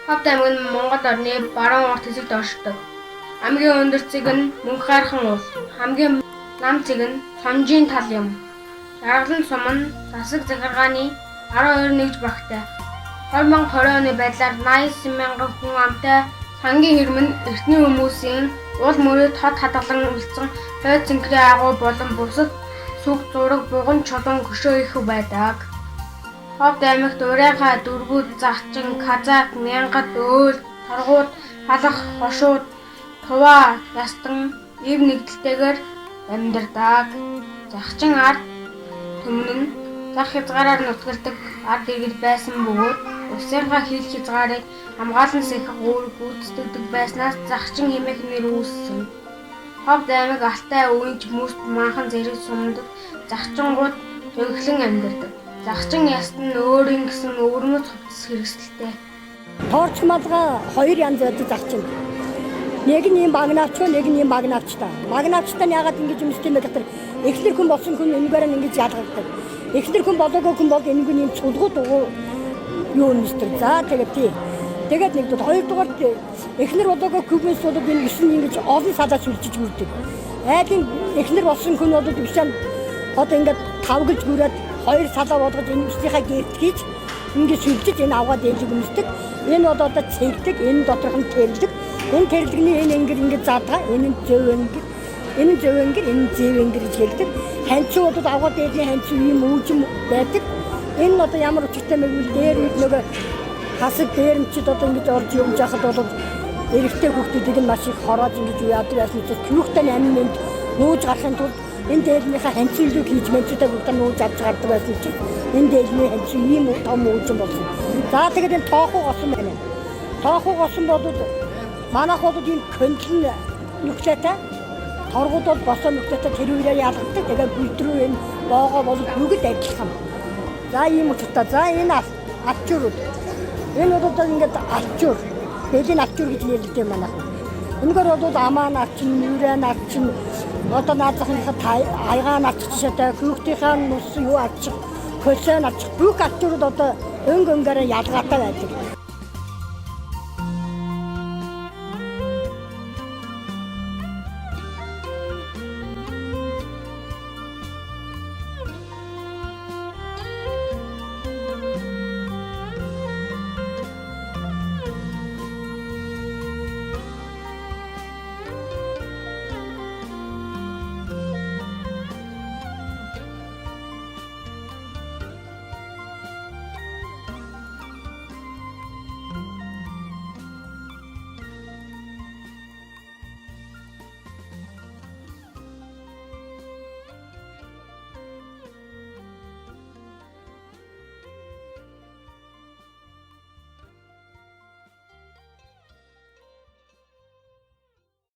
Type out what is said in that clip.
Ховд аймаг нь Монгол орны баруун урт хэсэгт оршдог. Аймгийн өндөр цэг нь Мөнхайрхан уул. Хамгийн нам цэг нь Сонжийн тал юм. Жаргалан сум нь засаг захиргааны 12 нэгж багтай. 2020 оны байдлаар 89 мянган хүн амтай сангийн хэрэм нь эртний хүмүүсийн уул мөрөд хот хадгалан үлдсэн хойд цэнхрийн агуу болон бусад сүг зураг буган чулуун хөшөө их байдаг. Ховд аймагт урайхаа дөрвүүд загчин, казак, мянгат, өөл, торгууд, халах, хошууд, туваа, ястан, ив нэгдэлтэйгээр амьдардаг. Загчин ард түмэн нь зах хязгаараар нутгардаг ард иргэд байсан бөгөөд улсынхаа хил хязгаарыг хамгаалан сахих үүрэг гүйцэтгэдэг байснаас загчин хэмээх нэр үүссэн. Ховд аймаг алтай үеийн хүмүүст манхан зэрэг сумдаг загчингууд зөвхлөн амьдардаг. Загчин яст нь өөрийн гэсэн өвөрмөц хувцас хэрэгсэлтэй. Тоорч малгай хоёр янз байдаг загчин. Нэг нь юм магнавчгүй, нэг нь юм магнавчтай. Магнавчтай нь яагаад ингэж юм систем гэдэг тэр эхлэр хүн болсон хүн энэгээр нь ингэж ялгардаг. Эхлэр хүн болоогүй хүн бол энэгээр юм чулгууд юу нэмстэр. За тэгээд тий. Тэгээд нэгдүгээр хоёрдугаар эхлэр болоогүй күбээс бол энэ 9 ингэж олон салаа сүлжиж үрдэг. Айлын эхлэр болсон хүн бол бишэн одоо ингээд тавгалж бүрээд хоёр салаа болгож энэ үснийхаа гэрт хийж ингээд сүлжиж энэ аваад ээлжиг өмсдөг. Энэ одоо цэгдэг, энэ доторх нь тэрлэг. Энэ тэрлэгний энэ ингээд заадгаа, энэ зөөнгөр, энэ зөөнгөр, энэ зэвэнгэр гэж хэлдэг. Ханцууд аваад ээлжийн ханц юм үүжим байдаг. Энэ одоо ямар учиртай мэгвэл дээр нөгөө хасаг дээрмчид одоо ингэж орж явж байхад бол эрэгтэй хүүхдүүдийг нь маш их хороод ингэж яадаг байсан учраас түүхтэй 8 минут нууж гарахын тулд энэ дээлнийхээ ханцын лүг хийж мэнчүүдээ бүгд нууж авч гардаг байсан чинь энэ дээлний ханцын ийм том үүжин болсон. За тэгээд энэ тоохуу госон байна. Тоохуу госон бодод манайх бол ийм контин нүхтэйтэй торгууд бол босоо нүхтэйтэй тэр үеэр ялгаддаг. Тэгээд бүлдрүү энэ боогоо бол бүгд адилхан. За ийм учиртай. За энэ алчуурууд. Энэ бол ингээд алчуур. Бэлэн алчуур гэж нэрлэдэг юм манайх. Үнэхээр бол амаа навчин, нүрээ навчин одоо наадахынхаа аягаа навччихтай хүүхдийнхээ нус юу авчих, хөлсөө навчих бүх алчуурууд одоо өнгө өнгөөрөө ялгаатай байдаг.